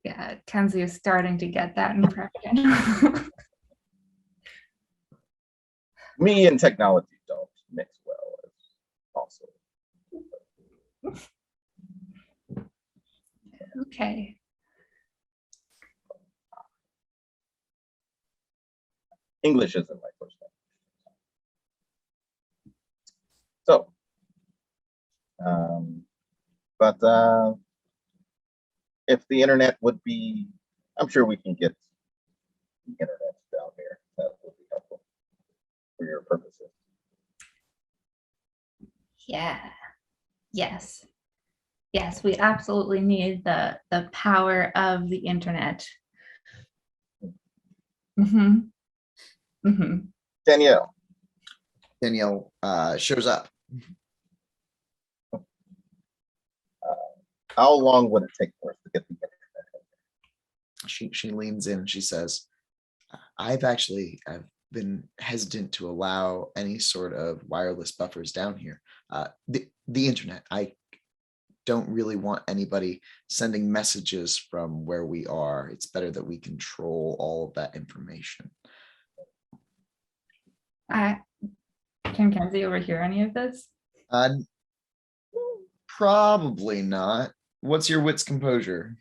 Yeah, Kenzie is starting to get that impression. Me and technology don't mix well, also. Okay. English isn't my first language. So, but if the internet would be, I'm sure we can get the internet down here. That would be helpful for your purposes. Yeah. Yes. Yes, we absolutely need the power of the internet. Mm-hmm. Mm-hmm. Danielle, Danielle shows up. How long would it take for us to get the internet? She leans in and she says, I've been hesitant to allow any sort of wireless buffers down here. The internet, I don't really want anybody sending messages from where we are. It's better that we control all of that information. Can Kenzie overhear any of this? Probably not. What's your wit's composure?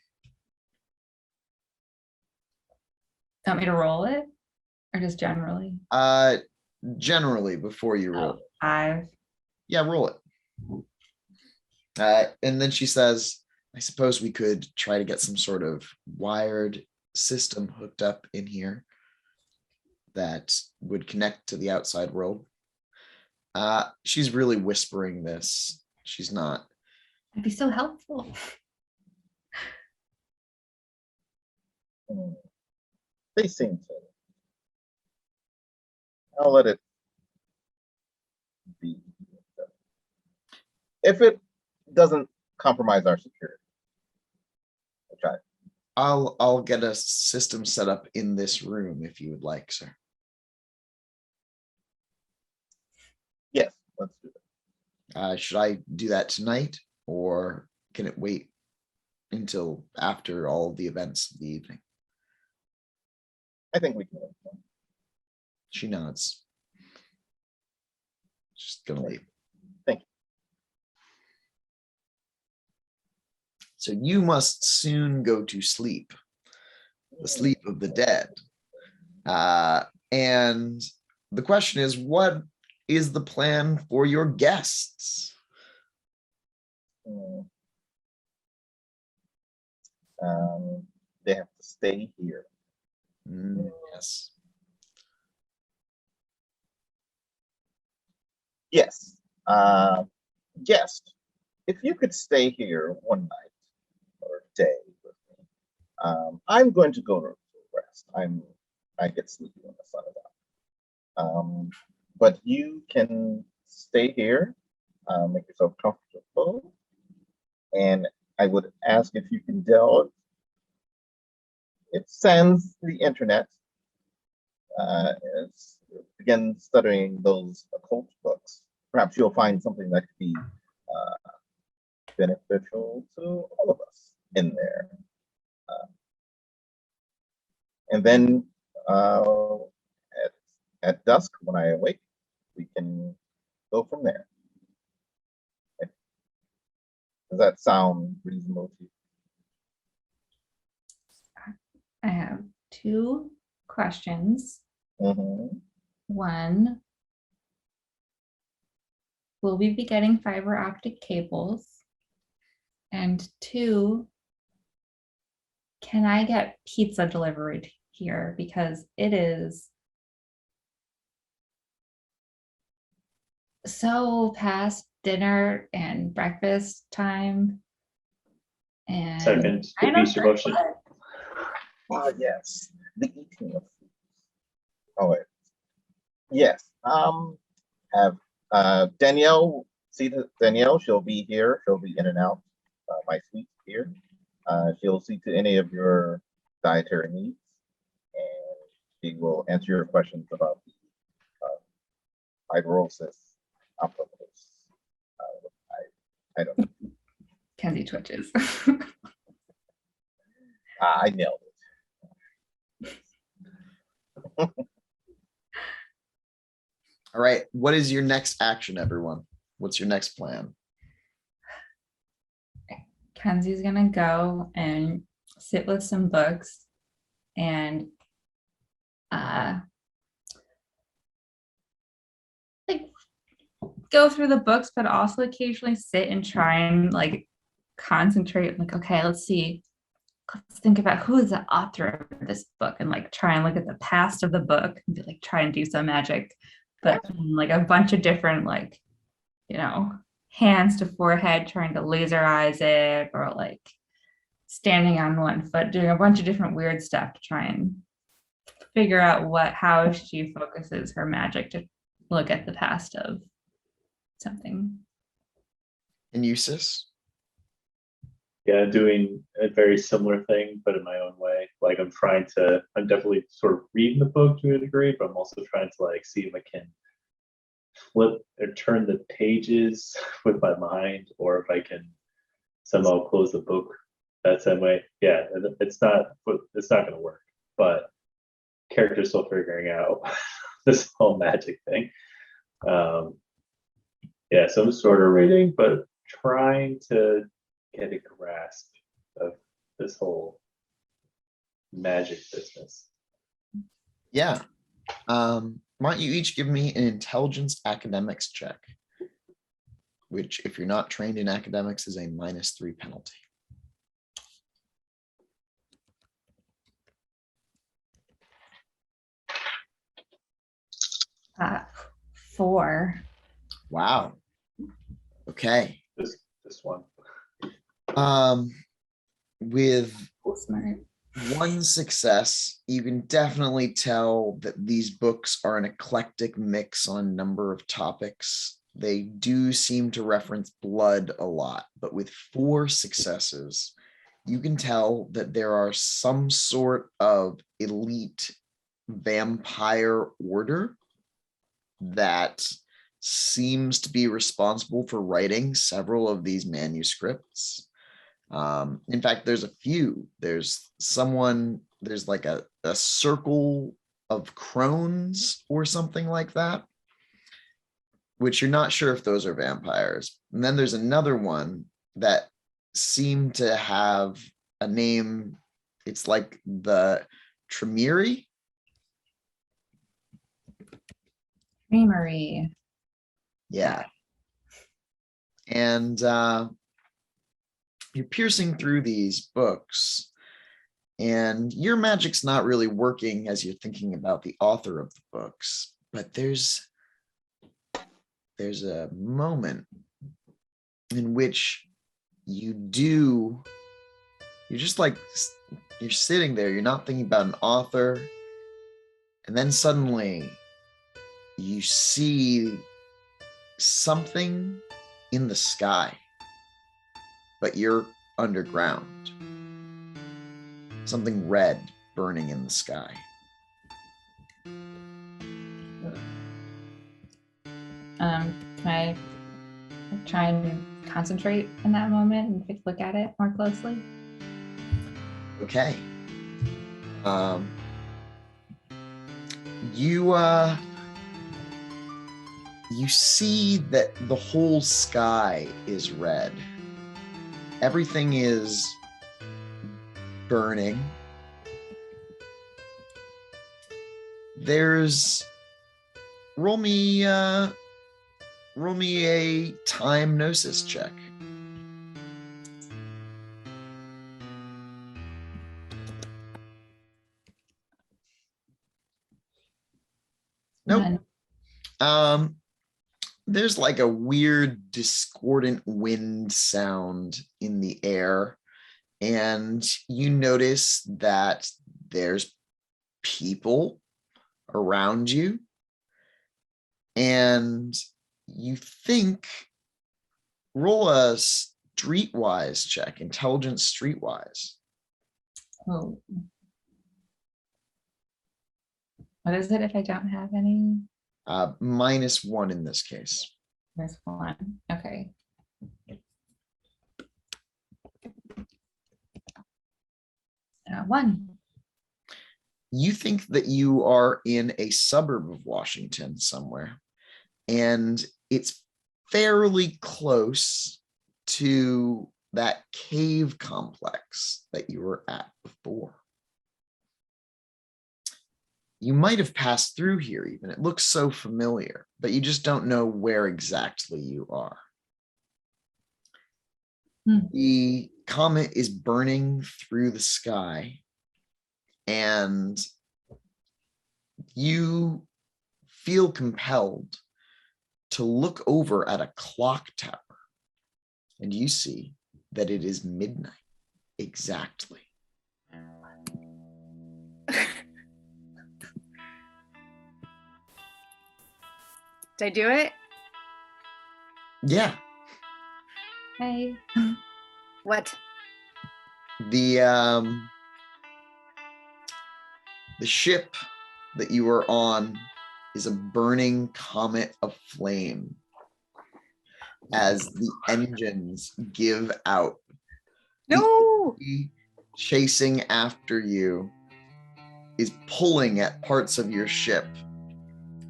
Want me to roll it? Or just generally? Generally, before you roll. 5. Yeah, roll it. And then she says, I suppose we could try to get some sort of wired system hooked up in here that would connect to the outside world. She's really whispering this. She's not. It'd be so helpful. They seem to. I'll let it be. If it doesn't compromise our security, which I'll get a system set up in this room if you would like, sir. Yes, let's do it. Should I do that tonight, or can it wait until after all the events of the evening? I think we can. She nods. She's gonna leave. Thank you. So you must soon go to sleep, the sleep of the dead. And the question is, what is the plan for your guests? They have to stay here. Yes. Yes. Guest, if you could stay here one night or day with me, I'm going to go to rest. I get sleepy when the sun is out. But you can stay here, make yourself comfortable, and I would ask if you can delve. It sends the internet. Begin studying those occult books. Perhaps you'll find something that could be beneficial to all of us in there. And then at dusk, when I awake, we can go from there. Does that sound reasonable to you? I have 2 questions. Mm-hmm. 1, will we be getting fiber optic cables? And 2, can I get pizza delivered here? Because it is so past dinner and breakfast time. And Second, I the know Beast emotion. Yes, the eating of food. Oh wait. Yes. Have Danielle. See Danielle. She'll be here. She'll be in and out. My suite here. She'll see to any of your dietary needs, and she will answer your questions about the fibrosis, optimus. I don't know. Kenzie twitches. I nailed it. All right. What is your next action, everyone? What's your next plan? Kenzie's gonna go and sit with some books and like go through the books, but also occasionally sit and try and like concentrate. Like, okay, let's see. Let's think about who is the author of this book, and like try and look at the past of the book and be like try and do some magic, but like a bunch of different like, you know, hands to forehead trying to laser eyes it, or like standing on one foot doing a bunch of different weird stuff to try and figure out how she focuses her magic to look at the past of something. And Eustace? Yeah, doing a very similar thing, but in my own way. Like I'm definitely sort of reading the book to a degree, but I'm also trying to like see if I can flip or turn the pages with my mind, or if I can somehow close the book that same way. Yeah, it's not going to work, but character's still figuring out this whole magic thing. Yeah, so I'm sort of reading, but trying to get a grasp of this whole magic business. Yeah. Why don't you each give me an intelligence academics check, which if you're not trained in academics is a -3 penalty. Uh, 4. Wow. Okay. This one. With Smart. one success, you can definitely tell that these books are an eclectic mix on a number of topics. They do seem to reference blood a lot, but with 4 successes, you can tell that there are some sort of elite vampire order that seems to be responsible for writing several of these manuscripts. In fact, there's a few. There's like a circle of crones or something like that, which you're not sure if those are vampires. And then there's another one that seemed to have a name. It's like the Tremere. Creamery. Yeah. And you're piercing through these books, and your magic's not really working as you're thinking about the author of the books, but there's a moment in which you're just like, you're sitting there, you're not thinking about an author, and then suddenly you see something in the sky, but you're underground. Something red burning in the sky. Can I try and concentrate in that moment and look at it more closely? Okay. You see that the whole sky is red. Everything is burning. Roll me a time gnosis check. Nope. There's like a weird discordant wind sound in the air, and you notice that there's people around you, and you think, roll a streetwise check, intelligence streetwise. Oh. What is it if I don't have any? -1 in this case. There's 1. Okay. One. You think that you are in a suburb of Washington somewhere, and it's fairly close to that cave complex that you were at before. You might have passed through here even. It looks so familiar, but you just don't know where exactly you are. The comet is burning through the sky, and you feel compelled to look over at a clock tower, and you see that it is midnight exactly. Did I do it? Yeah. Hey. What? The ship that you are on is a burning comet of flame as the engines give out. No! The chasing after you is pulling at parts of your ship,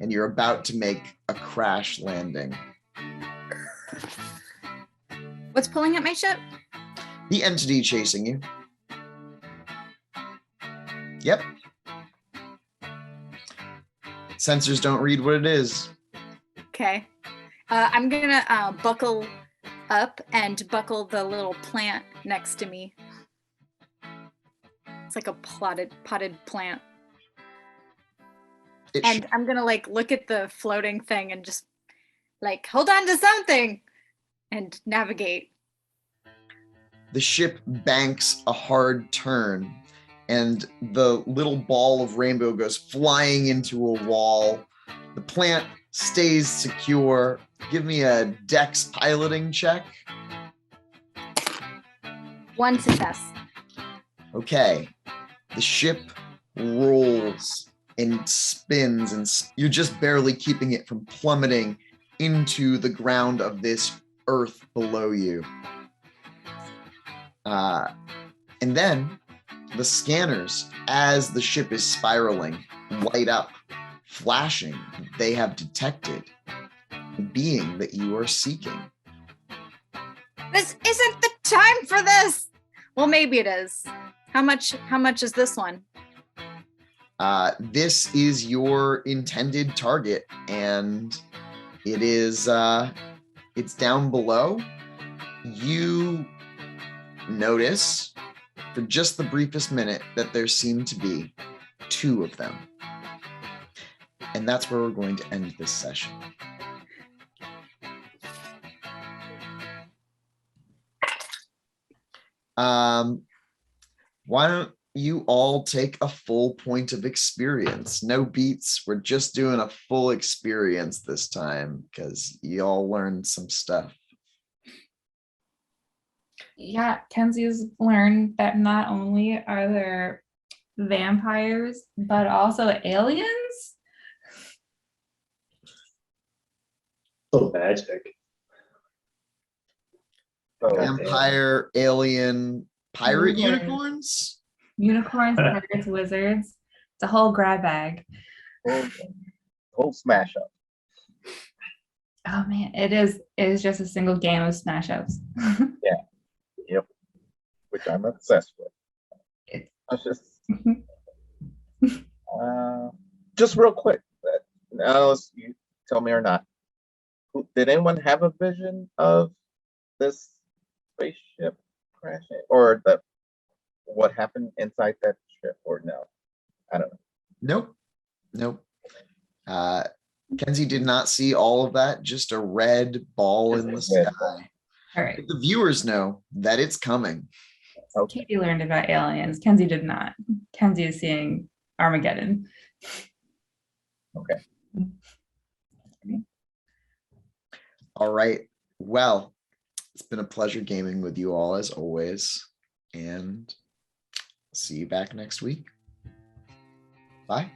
and you're about to make a crash landing. What's pulling at my ship? The entity chasing you. Yep. Sensors don't read what it is. Okay. I'm gonna buckle up and buckle the little plant next to me. It's like a potted plant. And I'm gonna like look at the floating thing and just like hold on to something and navigate. The ship banks a hard turn, and the little ball of rainbow goes flying into a wall. The plant stays secure. Give me a dex piloting check. 1 success. Okay. The ship rolls and spins, and you're just barely keeping it from plummeting into the ground of this earth below you. And then the scanners, as the ship is spiraling, light up, flashing. They have detected the being that you are seeking. This isn't the time for this. Well, maybe it is. How much is this one? This is your intended target, and it is it's down below. You notice for just the briefest minute that there seem to be 2 of them. And that's where we're going to end this session. Why don't you all take a full point of experience? No beats. We're just doing a full experience this time because you all learned some stuff. Yeah, Kenzie's learned that not only are there vampires, but also aliens. So magic. So, Vampire, alien, pirate Wizards. unicorns? Unicorns, pirates, wizards. It's a whole grab bag. whole smash up. Oh man, it is just a single game of smash ups. Yep. Which I'm obsessed with. I just real quick, now you tell me or not. Did anyone have a vision of this spaceship crashing, or what happened inside that ship, or no? I don't know. Nope. Kenzie did not see all of that, just a red ball in the Just a red sky. All right. But the viewers know that it's coming. Okay. Caity learned about aliens. Kenzie did not. Kenzie is seeing Armageddon. Okay. All right. Well, it's been a pleasure gaming with you all as always. And see you back next week. Bye.